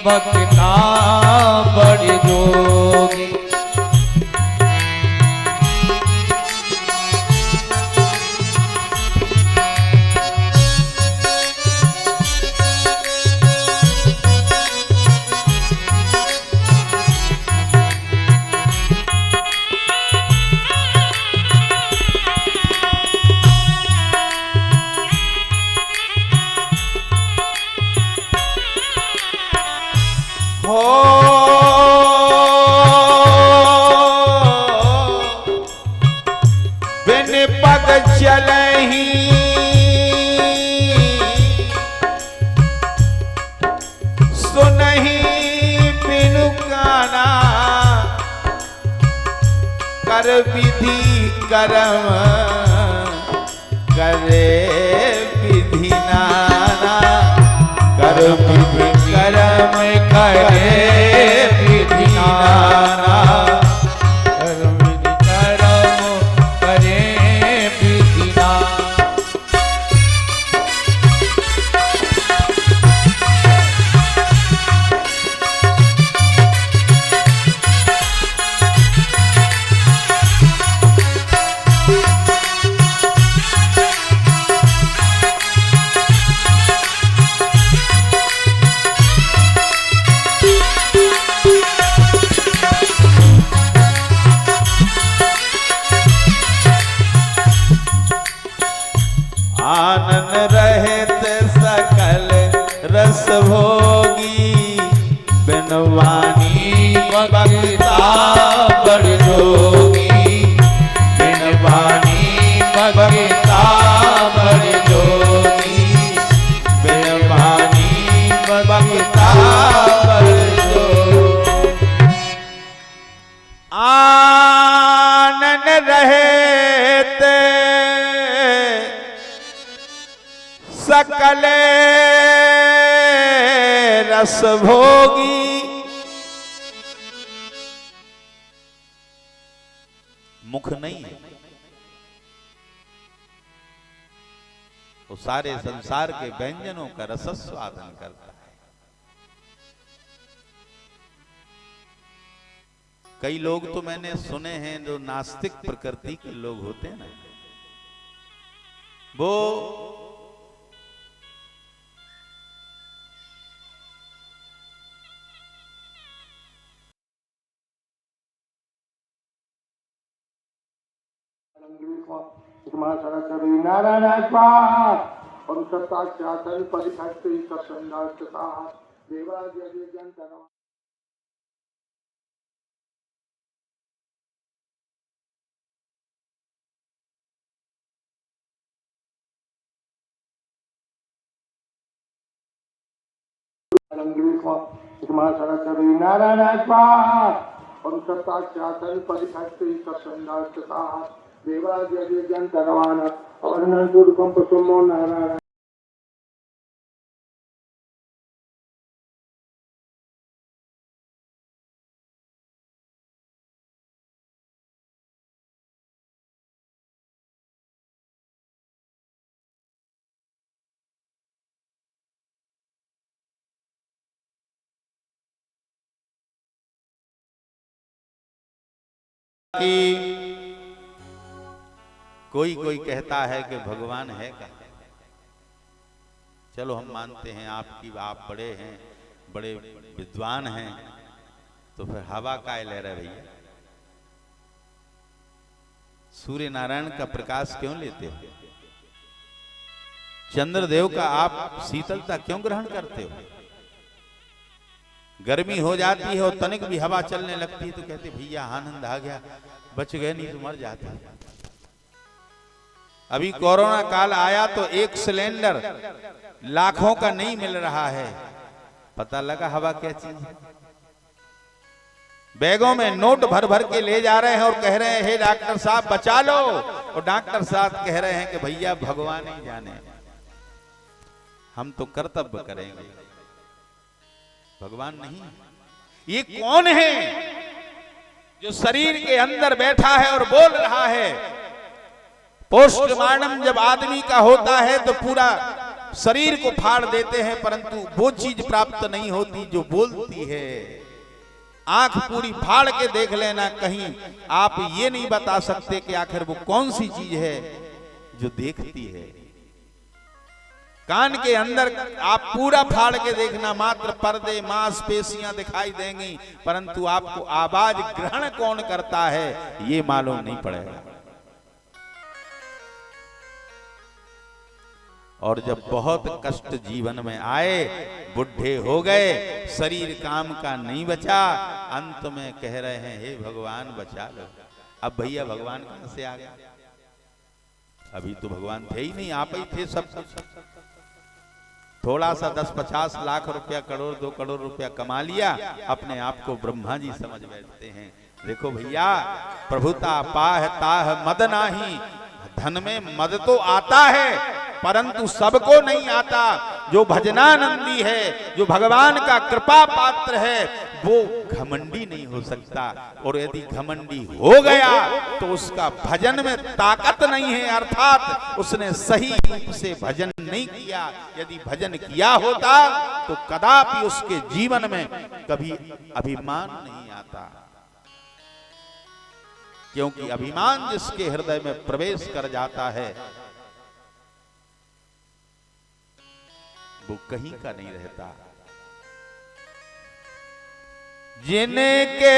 बकता बड़ जोगी। बिन पग चलहि सुनहि बिनु काना, कर विधि कर्म करे विधि नाना, कर विधि कर्म करे विधि नाना, कर विधि कर्म करे विधि नाना। आनन रहित सकल रस भोगी, बिन वाणी बकता बड़ जोगी, बिन वाणी बकता बड़ जोगी, बिन वाणी बकता बड़ जोगी। आनन रहित सकल रस भोगी। मुख नहीं है तो सारे संसार के व्यंजनों का रसस्वादन करता है। कई लोग तो मैंने सुने हैं जो नास्तिक प्रकृति के लोग होते हैं ना, वो नारायण स्वाहा और सत्ताक्षासन परिभक्ति सत्संगार्थ देवादि जन नारायण स्वाहा और सत्ताक्षासन परिभक्ति सत्संगार्थ देवादि जन भगवान और नंदुर्गम सुमो नारायण। कि कोई कोई कहता है कि भगवान है क्या। चलो हम मानते हैं आपकी, आप बड़े हैं, बड़े विद्वान हैं, तो फिर हवा काय ले रहे भैया? सूर्य नारायण का प्रकाश क्यों लेते हो? चंद्रदेव का आप शीतलता क्यों ग्रहण करते हो? गर्मी हो जाती है और तनिक भी हवा चलने लगती है तो कहते भैया आनंद आ गया, बच गए, नहीं तो मर जाते। अभी कोरोना काल आया तो एक सिलेंडर लाखों का नहीं मिल रहा है, पता लगा हवा क्या चीज है। बैगों में नोट भर भर के ले जा रहे हैं और कह रहे हैं हे डॉक्टर साहब बचा लो, और डॉक्टर साहब कह रहे हैं कि भैया भगवान ही जाने, हम तो कर्तव्य करेंगे, भगवान नहीं। ये कौन है जो शरीर के अंदर बैठा है और बोल रहा है? पोस्टमार्टम जब आदमी का होता है तो पूरा शरीर को फाड़ देते हैं, परंतु वो चीज प्राप्त नहीं होती जो बोलती है। आंख पूरी फाड़ के देख लेना, कहीं आप ये नहीं बता सकते कि आखिर वो कौन सी चीज है जो देखती है। कान के अंदर आप पूरा फाड़ के देखना, मात्र पर्दे मांसपेशियां दिखाई देंगी, परंतु आपको आवाज ग्रहण कौन करता है ये मालूम नहीं पड़ेगा। और जब बहुत कष्ट जीवन में आए, बुढ़े हो गए, शरीर काम का नहीं बचा, अंत में कह रहे हैं हे भगवान बचा लो। अब भैया भगवान कहां से आ गया? अभी तो भगवान थे ही नहीं, आप ही थे सब कुछ। थोड़ा सा 10-50 लाख रुपया, करोड़ 2 करोड़ रुपया कमा लिया, अपने आप को ब्रह्मा जी समझ बैठते हैं। देखो भैया, प्रभुता पाह ताह मद नाही, धन में मद तो आता है परंतु सबको नहीं आता। जो भजनानंदी है, जो भगवान का कृपा पात्र है, वो घमंडी नहीं हो सकता। और यदि घमंडी हो गया तो उसका भजन में ताकत नहीं है, अर्थात उसने सही रूप से भजन नहीं किया। यदि भजन किया होता तो कदापि उसके जीवन में कभी अभिमान नहीं आता, क्योंकि अभिमान जिसके हृदय में प्रवेश कर जाता है वो कहीं का नहीं रहता। जिनके